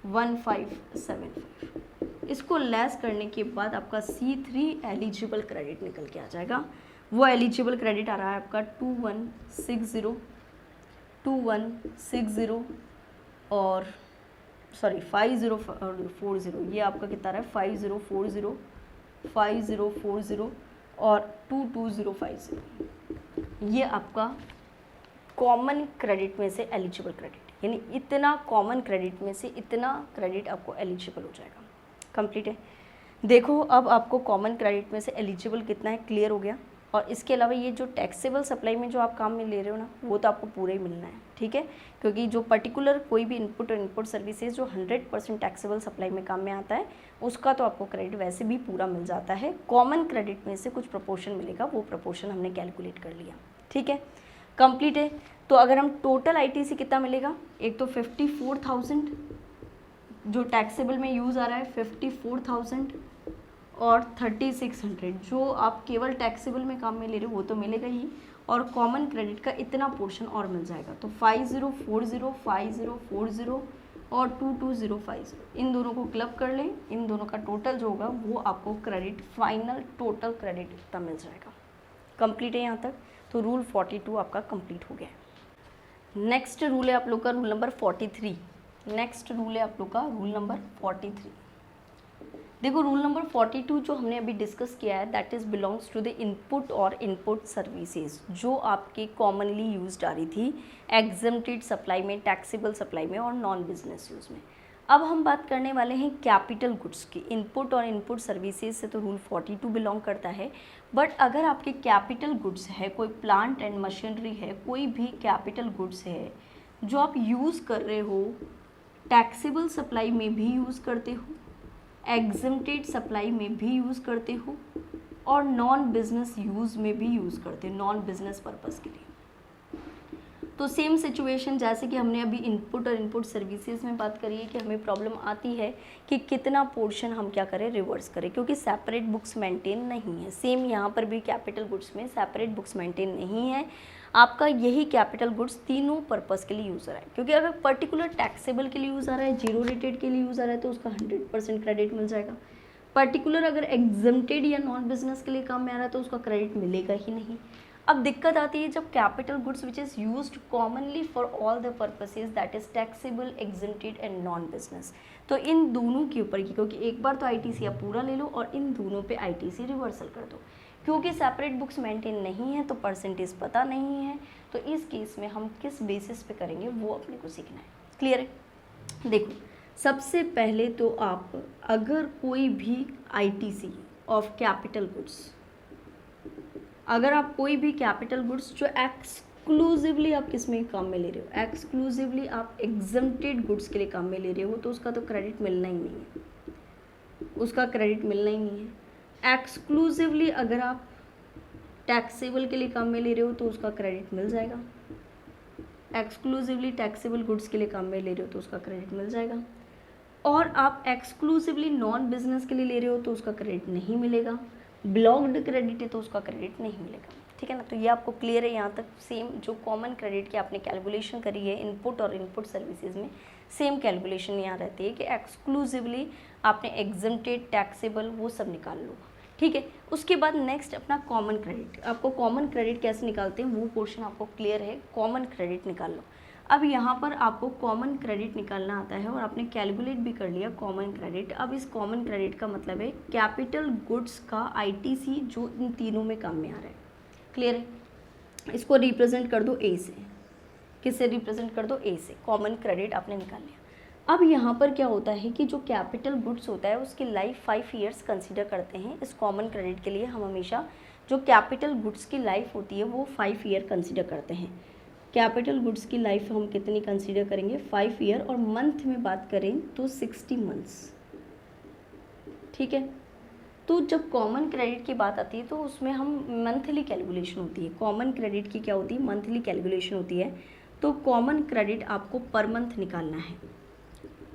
1575। इसको लेस करने के बाद आपका C3 एलिजिबल क्रेडिट निकल के आ जाएगा। वो एलिजिबल क्रेडिट आ रहा है आपका 2160 और 5040। ये आपका कितना आ रहा है 5040 और 22050। ये आपका कॉमन क्रेडिट में से एलिजिबल क्रेडिट, यानी इतना कॉमन क्रेडिट में से इतना क्रेडिट आपको एलिजिबल हो जाएगा। कंप्लीट है। देखो, अब आपको कॉमन क्रेडिट में से एलिजिबल कितना है क्लियर हो गया। और इसके अलावा ये जो टैक्सेबल सप्लाई में जो आप काम में ले रहे हो ना, वो तो आपको पूरा ही मिलना है, ठीक है। क्योंकि जो पर्टिकुलर कोई भी इनपुट और इनपुट सर्विसेज जो 100% टैक्सेबल सप्लाई में काम में आता है, उसका तो आपको क्रेडिट वैसे भी पूरा मिल जाता है। कॉमन क्रेडिट में से कुछ प्रोपोर्शन मिलेगा, वो प्रोपोर्शन हमने कैलकुलेट कर लिया, ठीक है। कंप्लीट है। तो अगर हम टोटल ITC कितना मिलेगा, एक तो 54,000 जो टैक्सेबल में यूज़ आ रहा है, 54,000 और 3600 जो आप केवल टैक्सेबल में काम में ले रहे हो वो तो मिलेगा ही, और कॉमन क्रेडिट का इतना पोर्शन और मिल जाएगा। तो 5040, 5040 और 22050 इन दोनों को क्लब कर लें, इन दोनों का टोटल जो होगा वो आपको क्रेडिट, फाइनल टोटल क्रेडिट इतना मिल जाएगा। कंप्लीट है यहाँ तक। तो रूल 42 आपका कंप्लीट हो गया है। नेक्स्ट रूल है आप लोग का रूल नंबर 43। नेक्स्ट रूल है आप लोग का रूल नंबर 43। देखो रूल नंबर 42 जो हमने अभी डिस्कस किया है that is belongs to the input और इनपुट सर्विसेज, जो आपकी कॉमनली यूज्ड आ रही थी एग्जम्प्टेड सप्लाई में, टैक्सेबल सप्लाई में और नॉन बिजनेस यूज़ में। अब हम बात करने वाले हैं कैपिटल गुड्स की। इनपुट और इनपुट सर्विसेज से तो रूल 42 बिलोंग करता है, बट अगर आपके कैपिटल गुड्स है, कोई प्लांट एंड मशीनरी है, कोई भी कैपिटल गुड्स है जो आप यूज़ कर रहे हो, टैक्सेबल सप्लाई में भी यूज़ करते हो, एग्जम्प्टेड सप्लाई में भी यूज़ करते हो और नॉन बिजनेस यूज़ में भी यूज़ करते हो, नॉन बिजनेस पर्पस के लिए। तो सेम सिचुएशन जैसे कि हमने अभी इनपुट और इनपुट सर्विसेज में बात करी है कि हमें प्रॉब्लम आती है कि कितना पोर्शन हम क्या करें, रिवर्स करें, क्योंकि सेपरेट बुक्स मेंटेन नहीं है। सेम यहाँ पर भी कैपिटल गुड्स में सेपरेट बुक्स मेंटेन नहीं है। आपका यही कैपिटल गुड्स तीनों पर्पस के लिए यूज़ हो रहा है, क्योंकि अगर पर्टिकुलर टैक्सेबल के लिए यूज़ आ रहा है, जीरो रेटेड के लिए यूज़ आ रहा है तो उसका 100% क्रेडिट मिल जाएगा। पर्टिकुलर अगर एग्जम्प्टेड या नॉन बिजनेस के लिए काम में आ रहा है तो उसका क्रेडिट मिलेगा ही नहीं। अब दिक्कत आती है जब capital goods which is used commonly for all the purposes that is taxable, exempted and non business. तो इन दोनों के ऊपर की, क्योंकि एक बार तो आईटीसी आप पूरा ले लो और इन दोनों पे आईटीसी रिवर्सल कर दो, क्योंकि सेपरेट बुक्स मेंटेन नहीं है तो परसेंटेज पता नहीं है। तो इस केस में हम किस बेसिस पे करेंगे वो अपने को सीखना है। क्लियर है? देखो सबसे पहले तो आप अगर कोई भी आईटीसी ऑफ कैपिटल गुड्स, अगर आप कोई भी कैपिटल गुड्स जो एक्सक्लूसिवली आप किस में काम में ले रहे हो, एक्सक्लूसिवली आप एग्जम्प्टेड गुड्स के लिए काम में ले रहे हो, तो उसका तो क्रेडिट मिलना ही नहीं है, उसका क्रेडिट मिलना ही नहीं है। एक्सक्लूसिवली अगर आप टैक्सेबल के लिए काम में ले रहे हो तो उसका क्रेडिट मिल जाएगा। एक्सक्लूसिवली टैक्सेबल गुड्स के लिए काम में ले रहे हो तो उसका क्रेडिट मिल जाएगा। और आप एक्सक्लूसिवली नॉन बिजनेस के लिए ले रहे हो तो उसका क्रेडिट नहीं मिलेगा। ब्लॉक्ड क्रेडिट है तो उसका क्रेडिट नहीं मिलेगा। ठीक है ना? तो ये आपको क्लियर है यहाँ तक। सेम जो कॉमन क्रेडिट की आपने कैलकुलेशन करी है इनपुट और इनपुट सर्विसेज में, सेम कैलकुलेशन यहाँ रहती है कि एक्सक्लूसिवली आपने एग्जम्प्टेड, टैक्सेबल वो सब निकाल लो। ठीक है, उसके बाद नेक्स्ट अपना कॉमन क्रेडिट। आपको कॉमन क्रेडिट कैसे निकालते हैं वो पोर्शन आपको क्लियर है, कॉमन क्रेडिट निकाल लो। अब यहाँ पर आपको कॉमन क्रेडिट निकालना आता है और आपने कैलकुलेट भी कर लिया कॉमन क्रेडिट। अब इस कॉमन क्रेडिट का मतलब है कैपिटल गुड्स का आईटीसी जो इन तीनों में काम में आ रहा है। क्लियर है? इसको रिप्रेजेंट कर दो ए से। किससे रिप्रेजेंट कर दो? ए से। कॉमन क्रेडिट आपने निकाल लिया। अब यहाँ पर क्या होता है कि जो कैपिटल गुड्स होता है उसकी लाइफ 5 ईयर्स कंसिडर करते हैं। इस कॉमन क्रेडिट के लिए हम हमेशा जो कैपिटल गुड्स की लाइफ होती है वो 5 ईयर कंसिडर करते हैं। कैपिटल गुड्स की लाइफ हम कितनी कंसीडर करेंगे? 5 ईयर। और मंथ में बात करें तो 60 मंथ्स। ठीक है, तो जब कॉमन क्रेडिट की बात आती है तो उसमें हम मंथली कैलकुलेशन होती है। कॉमन क्रेडिट की क्या होती है? मंथली कैलकुलेशन होती है। तो कॉमन क्रेडिट आपको पर मंथ निकालना है।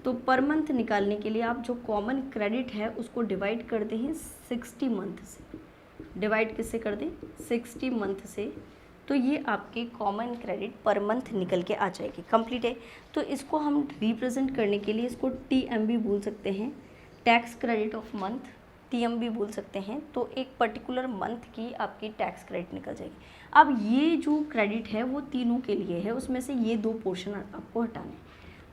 तो पर मंथ निकालने के लिए आप जो कॉमन क्रेडिट है उसको डिवाइड करते हैं 60 मंथ से। डिवाइड किससे कर दें? 60 मंथ से। तो ये आपके कॉमन क्रेडिट पर मंथ निकल के आ जाएगी। कंप्लीट है? तो इसको हम रिप्रेजेंट करने के लिए इसको टीएम भी बोल सकते हैं, tax credit of month, TM भी बोल सकते हैं। तो एक पर्टिकुलर मंथ की आपकी टैक्स क्रेडिट निकल जाएगी। अब ये जो क्रेडिट है वो तीनों के लिए है, उसमें से ये 2 पोर्शन आपको हटाने हैं।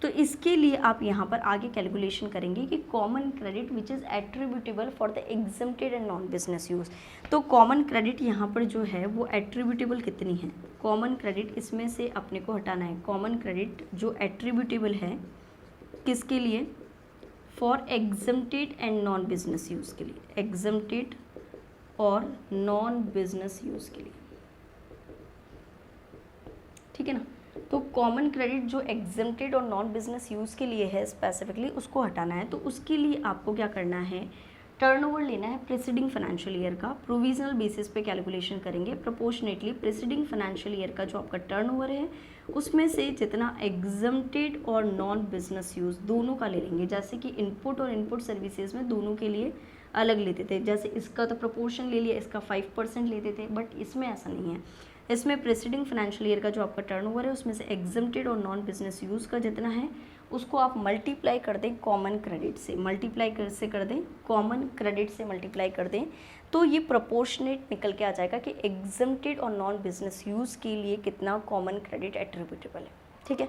तो इसके लिए आप यहाँ पर आगे कैलकुलेशन करेंगे कि common credit which is attributable for the exempted and non business use. तो कॉमन क्रेडिट यहाँ पर जो है वो एट्रीब्यूटेबल कितनी है? कॉमन क्रेडिट इसमें से अपने को हटाना है। कॉमन क्रेडिट जो एट्रीब्यूटेबल है किसके लिए? For exempted and non business use के लिए, एग्जम्प्टेड और नॉन बिजनेस यूज़ के लिए। ठीक है ना? तो कॉमन क्रेडिट जो एग्जम्प्टेड और नॉन बिजनेस यूज़ के लिए है स्पेसिफिकली उसको हटाना है। तो उसके लिए आपको क्या करना है? टर्नओवर लेना है प्रीसीडिंग फाइनेंशियल ईयर का। प्रोविजनल बेसिस पे कैलकुलेशन करेंगे प्रोपोर्शनेटली। प्रीसीडिंग फाइनेंशियल ईयर का जो आपका टर्नओवर है उसमें से जितना एग्जम्प्टेड और नॉन बिजनेस यूज़ दोनों का ले लेंगे। जैसे कि इनपुट और इनपुट सर्विसेज में दोनों के लिए अलग लेते थे, जैसे इसका तो प्रोपोर्शन ले लिया, इसका 5% लेते थे, बट इसमें ऐसा नहीं है। इसमें प्रेसिडिंग फाइनेंशियल ईयर का जो आपका टर्नओवर है उसमें से एग्जम्प्टेड और नॉन बिजनेस यूज़ का जितना है उसको आप मल्टीप्लाई कर दें कॉमन क्रेडिट से, कर दें कॉमन क्रेडिट से मल्टीप्लाई कर दें, तो ये प्रोपोर्शनेट निकल के आ जाएगा कि एग्जम्प्टेड और नॉन बिजनेस यूज़ के लिए कितना कॉमन क्रेडिट एट्रीब्यूटेबल है। ठीक है,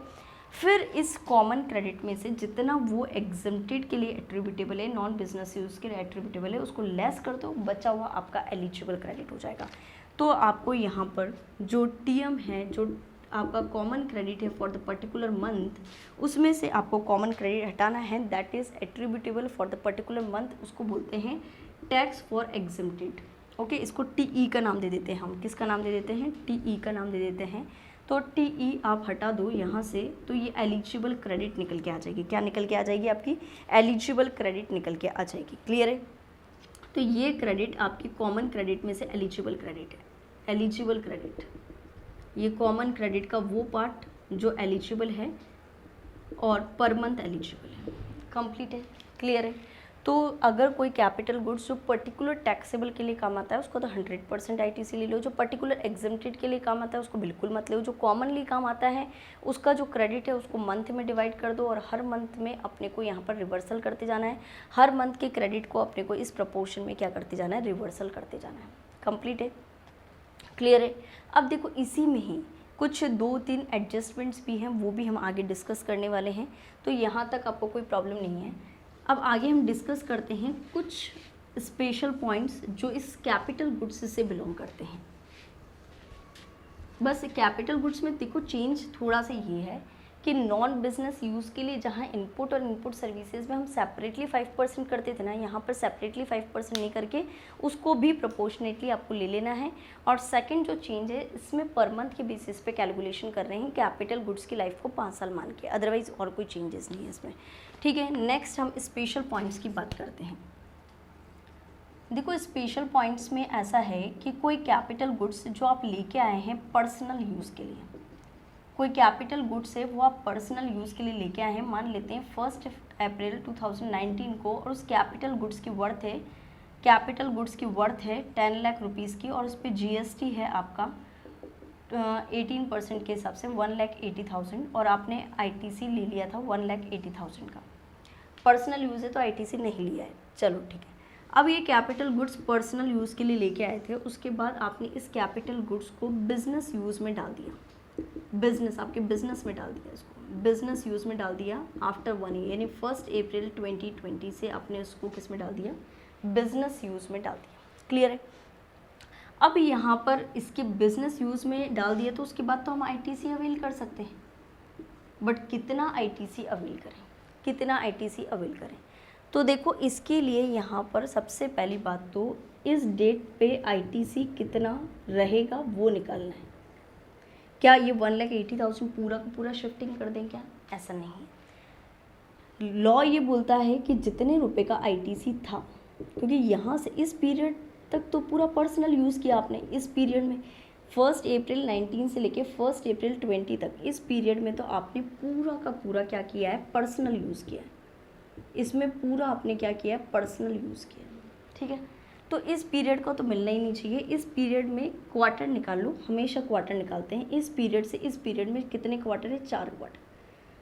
फिर इस कॉमन क्रेडिट में से जितना वो एग्जम्प्टेड के लिए एट्रीब्यूटेबल है, नॉन बिजनेस यूज़ के लिए एट्रीब्यूटेबल है, उसको लेस कर दो, बचा हुआ आपका एलिजिबल क्रेडिट हो जाएगा। तो आपको यहाँ पर जो टीएम है, जो आपका कॉमन क्रेडिट है फॉर द पर्टिकुलर मंथ, उसमें से आपको कॉमन क्रेडिट हटाना है, that is attributable for the particular month, उसको बोलते हैं टैक्स फॉर एग्जम्प्टेड। ओके, इसको टीई का नाम दे देते हैं हम। किसका नाम दे देते हैं? टीई का नाम दे देते हैं। तो टीई आप हटा दो यहाँ से, तो ये एलिजिबल क्रेडिट निकल के आ जाएगी। क्या निकल के आ जाएगी? आपकी एलिजिबल क्रेडिट निकल के आ जाएगी। क्लियर है? तो ये क्रेडिट आपकी कॉमन क्रेडिट में से एलिजिबल क्रेडिट है। एलिजिबल क्रेडिट, ये कॉमन क्रेडिट का वो पार्ट जो एलिजिबल है और पर मंथ एलिजिबल है। कंप्लीट है? क्लियर है? तो अगर कोई कैपिटल गुड्स जो पर्टिकुलर टैक्सेबल के लिए काम आता है उसको तो 100% आईटीसी ले लो, जो पर्टिकुलर एग्जम्प्टेड के लिए काम आता है उसको बिल्कुल मत लो, जो कॉमनली काम आता है उसका जो क्रेडिट है उसको मंथ में डिवाइड कर दो और हर मंथ में अपने को यहाँ पर रिवर्सल करते जाना है। हर मंथ के क्रेडिट को अपने को इस प्रपोर्शन में क्या करते जाना है? रिवर्सल करते जाना है। कंप्लीट है? क्लियर है? अब देखो इसी में ही कुछ 2-3 एडजस्टमेंट्स भी हैं, वो भी हम आगे डिस्कस करने वाले हैं, तो यहाँ तक आपको कोई प्रॉब्लम नहीं है। अब आगे हम डिस्कस करते हैं कुछ स्पेशल पॉइंट्स जो इस कैपिटल गुड्स से बिलोंग करते हैं। बस कैपिटल गुड्स में देखो चेंज थोड़ा सा ये है कि नॉन बिजनेस यूज़ के लिए जहाँ इनपुट और इनपुट सर्विसेज में हम सेपरेटली 5% करते थे ना, यहाँ पर सेपरेटली 5% नहीं करके उसको भी प्रोपोर्शनेटली आपको ले लेना है। और सेकंड जो चेंज है इसमें पर मंथ के बेसिस पे कैलकुलेशन कर रहे हैं कैपिटल गुड्स की लाइफ को 5 साल मान के, अदरवाइज और कोई चेंजेस नहीं है इसमें। ठीक है, नेक्स्ट हम स्पेशल पॉइंट्स की बात करते हैं। देखो स्पेशल पॉइंट्स में ऐसा है कि कोई कैपिटल गुड्स जो आप लेके आए हैं पर्सनल यूज़ के लिए, कोई कैपिटल गुड्स है वो आप पर्सनल यूज़ के लिए लेके आए हैं, मान लेते हैं 1 अप्रैल 2019 को, और उस कैपिटल गुड्स की वर्थ है, कैपिटल गुड्स की वर्थ है 10 लाख रुपीज़ की, और उस पर जीएसटी है आपका 18% के हिसाब से 1,80,000, और आपने आईटीसी ले लिया था 1,80,000 का। पर्सनल यूज़ है तो आईटीसी नहीं लिया है, चलो ठीक है। अब ये कैपिटल गुड्स पर्सनल यूज़ के लिए लेके आए थे, उसके बाद आपने इस कैपिटल गुड्स को बिजनेस यूज़ में डाल दिया, बिजनेस आपके बिजनेस में डाल दिया, इसको बिजनेस यूज़ में डाल दिया आफ्टर 1 ईयर, यानी 1 अप्रैल 2020 से आपने उसको किस में डाल दिया? बिजनेस यूज़ में डाल दिया। क्लियर है? अब यहाँ पर इसके बिजनेस यूज़ में डाल दिया तो उसके बाद तो हम आईटीसी अवेल कर सकते हैं, बट कितना आईटीसी अवेल करें, कितना आईटीसी अवेल करें? तो देखो इसके लिए यहाँ पर सबसे पहली बात तो इस डेट पे आईटीसी कितना रहेगा वो निकालना है। क्या ये 1,80,000 पूरा का पूरा शिफ्टिंग कर दें क्या? ऐसा नहीं है। लॉ ये बोलता है कि जितने रुपए का आईटीसी था, क्योंकि यहाँ से इस पीरियड तक तो पूरा पर्सनल यूज़ किया आपने, इस पीरियड में 1 अप्रैल 19 से लेके 1 अप्रैल 20 तक, इस पीरियड में तो आपने पूरा का पूरा क्या किया है? पर्सनल यूज़ किया है। इसमें पूरा आपने क्या किया है? पर्सनल यूज़ किया। ठीक है, तो इस पीरियड को तो मिलना ही नहीं चाहिए। इस पीरियड में क्वार्टर निकाल लो, हमेशा क्वार्टर निकालते हैं। इस पीरियड से इस पीरियड में कितने क्वार्टर है? 4 क्वार्टर।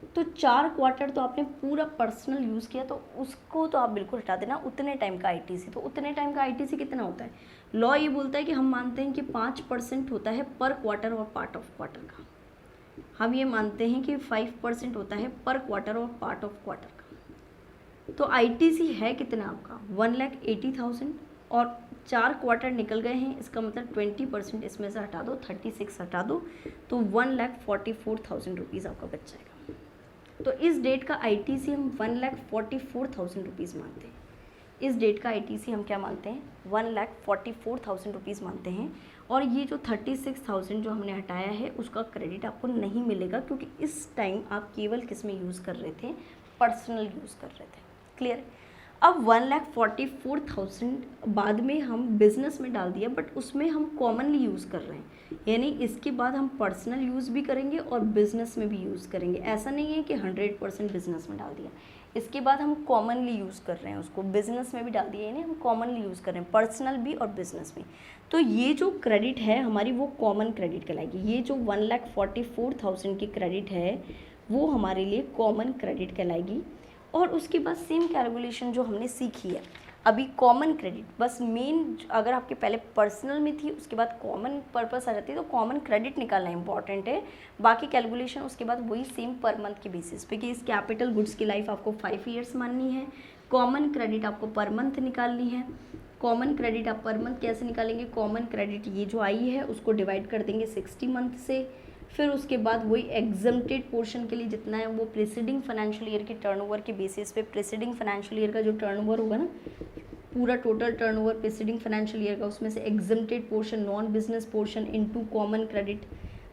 तो 4 क्वार्टर तो आपने पूरा पर्सनल यूज़ किया, तो उसको तो आप बिल्कुल हटा देना, उतने टाइम का आईटीसी। तो उतने टाइम का आईटीसी कितना होता है? लॉ ये बोलता है कि हम मानते हैं कि 5% होता है पर क्वार्टर और पार्ट ऑफ क्वार्टर का। हम ये मानते हैं कि 5% होता है पर क्वार्टर और पार्ट ऑफ क्वार्टर का। तो आईटीसी है कितना आपका? 1,80,000, और 4 क्वार्टर निकल गए हैं, इसका मतलब 20% इसमें से हटा दो, 36 हटा दो, तो 1,44,000 रुपीज़ आपका बच जाएगा। तो इस डेट का आईटीसी हम 1,44,000 रुपीज़ मानते हैं। इस डेट का आईटीसी हम क्या मानते हैं? 1,44,000 रुपीज़ मानते हैं। और ये जो 36,000 जो हमने हटाया है उसका क्रेडिट आपको नहीं मिलेगा, क्योंकि इस टाइम आप केवल किस में यूज़ कर रहे थे? पर्सनल यूज़ कर रहे थे। क्लियर? अब 1,44,000 बाद में हम बिजनेस में डाल दिया, बट उसमें हम कॉमनली यूज़ कर रहे हैं, यानी इसके बाद हम पर्सनल यूज़ भी करेंगे और बिजनेस में भी यूज़ करेंगे। ऐसा नहीं है कि 100% बिजनेस में डाल दिया, इसके बाद हम कॉमनली यूज़ कर रहे हैं उसको, बिजनेस में भी डाल दिया, यानी हम कॉमनली यूज़ कर रहे हैं पर्सनल भी और बिजनेस में। तो ये जो क्रेडिट है हमारी वो कॉमन क्रेडिट कहलाएगी। ये जो 1,44,000 की क्रेडिट है वो हमारे लिए कॉमन क्रेडिट कहलाएगी। और उसके बाद सेम कैलकुलेशन जो हमने सीखी है अभी, कॉमन क्रेडिट, बस मेन अगर आपके पहले पर्सनल में थी उसके बाद कॉमन पर्पस आ जाती है तो कॉमन क्रेडिट निकालना इंपॉर्टेंट है। बाकी कैलकुलेशन उसके बाद वही सेम पर मंथ के बेसिस पे कि इस कैपिटल गुड्स की लाइफ आपको 5 ईयर्स माननी है, कॉमन क्रेडिट आपको पर मंथ निकालनी है। कॉमन क्रेडिट आप पर मंथ कैसे निकालेंगे, कॉमन क्रेडिट ये जो आई है उसको डिवाइड कर देंगे 60 मंथ से, फिर उसके बाद वही एग्जम्प्टेड पोर्शन के लिए जितना है वो प्रीसीडिंग फाइनेंशियल ईयर के टर्नओवर के बेसिस पे, प्रीसीडिंग फाइनेंशियल ईयर का जो टर्नओवर होगा ना, पूरा total turnover preceding financial year का, उसमें से exempted portion, non business portion into common credit.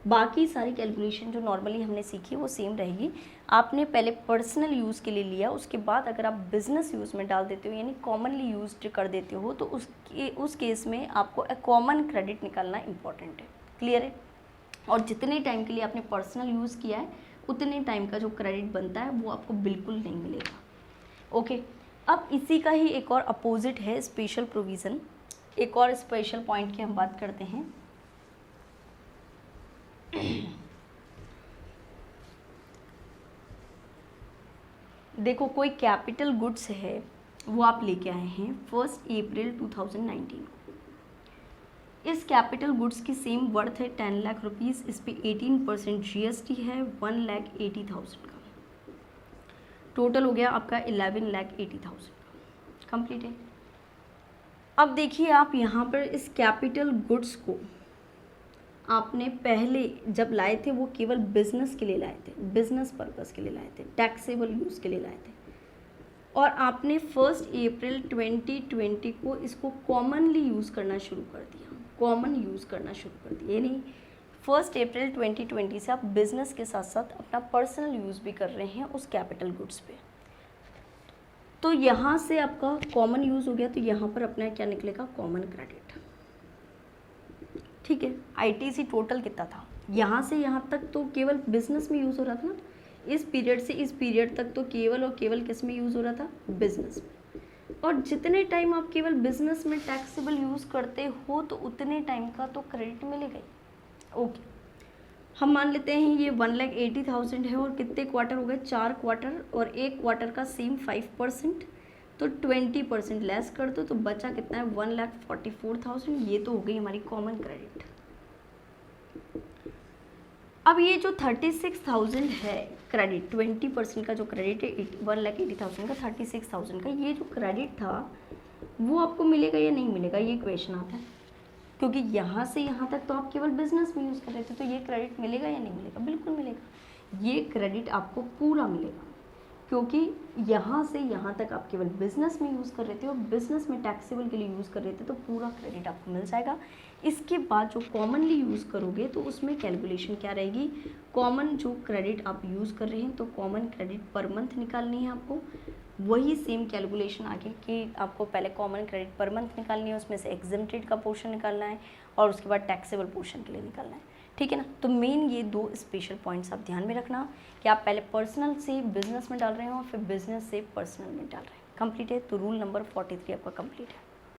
बाकी सारी कैलकुलेशन जो नॉर्मली हमने सीखी वो सेम रहेगी। आपने पहले पर्सनल यूज़ के लिए लिया, उसके बाद अगर आप बिजनेस यूज़ में डाल देते हो यानी कॉमनली यूज कर देते हो तो उस केस में आपको कॉमन क्रेडिट निकालना इंपॉर्टेंट है। क्लियर है? और जितने टाइम के लिए आपने पर्सनल यूज़ किया है उतने टाइम का जो क्रेडिट बनता है वो आपको बिल्कुल नहीं मिलेगा। ओके, अब इसी का ही एक और अपोजिट है स्पेशल प्रोविज़न। एक और स्पेशल पॉइंट की हम बात करते हैं। देखो, कोई कैपिटल गुड्स है वो आप लेके आए हैं 1 अप्रैल 2019 को। इस कैपिटल गुड्स की सेम वर्थ है 10 लाख रुपीज़, इस पे 18% GST है, 1,80,000 का टोटल हो गया आपका 11,80,000 का कंप्लीट है। अब देखिए आप यहाँ पर इस कैपिटल गुड्स को आपने पहले जब लाए थे वो केवल बिजनेस के लिए लाए थे, बिजनेस पर्पस के लिए लाए थे, टैक्सेबल यूज़ के लिए लाए थे, और आपने 1 अप्रैल 2020 को इसको कॉमनली यूज़ करना शुरू कर दिया, कॉमन यूज़ करना शुरू कर दिया, यानी 1 अप्रैल 2020 से आप बिजनेस के साथ साथ अपना पर्सनल यूज़ भी कर रहे हैं उस कैपिटल गुड्स पे। तो यहाँ से आपका कॉमन यूज़ हो गया, तो यहाँ पर अपना क्या निकलेगा, कॉमन क्रेडिट। ठीक है, ITC टोटल कितना था, यहाँ से यहाँ तक तो केवल बिजनेस में यूज़ हो रहा था ना, इस पीरियड से इस पीरियड तक तो केवल और केवल किस में यूज़ हो रहा था, बिजनेस में। और जितने टाइम आप केवल बिजनेस में टैक्सेबल यूज़ करते हो तो उतने टाइम का तो क्रेडिट मिलेगा ही। ओके, हम मान लेते हैं ये 1,80,000 है और कितने क्वार्टर हो गए, 4 क्वार्टर, और एक क्वार्टर का सेम 5%, तो 20% लेस कर दो तो बचा कितना है, 1,44,000। ये तो हो गई हमारी कॉमन क्रेडिट। अब ये जो 36,000 है क्रेडिट, 20% का जो क्रेडिट है 1,80,000 का, 36,000 का, ये जो क्रेडिट था वो आपको मिलेगा या नहीं मिलेगा, ये क्वेश्चन आता है। क्योंकि यहाँ से यहाँ तक तो आप केवल बिजनेस में यूज़ कर रहे थे, तो ये क्रेडिट मिलेगा या नहीं मिलेगा, बिल्कुल मिलेगा। ये क्रेडिट आपको पूरा मिलेगा, क्योंकि यहाँ से यहाँ तक आप केवल बिजनेस में यूज़ कर रहे थे और बिजनेस में टैक्सेबल के लिए यूज़ कर रहे थे, तो पूरा क्रेडिट आपको मिल जाएगा। इसके बाद जो कॉमनली यूज़ करोगे तो उसमें कैलकुलेशन क्या रहेगी, कॉमन जो क्रेडिट आप यूज़ कर रहे हैं तो कॉमन क्रेडिट पर मंथ निकालनी है आपको। वही सेम कैलकुलेशन आगे कि आपको पहले कॉमन क्रेडिट पर मंथ निकालनी है, उसमें से एग्जम्प्टेड का पोर्शन निकालना है और उसके बाद टैक्सेबल पोर्शन के लिए निकालना है। ठीक है ना, तो मेन ये 2 स्पेशल पॉइंट्स आप ध्यान में रखना कि आप पहले पर्सनल से बिजनेस में डाल रहे हो और फिर बिजनेस से पर्सनल में डाल रहे हैं। कंप्लीट है, तो रूल नंबर 43 आपका कंप्लीट है।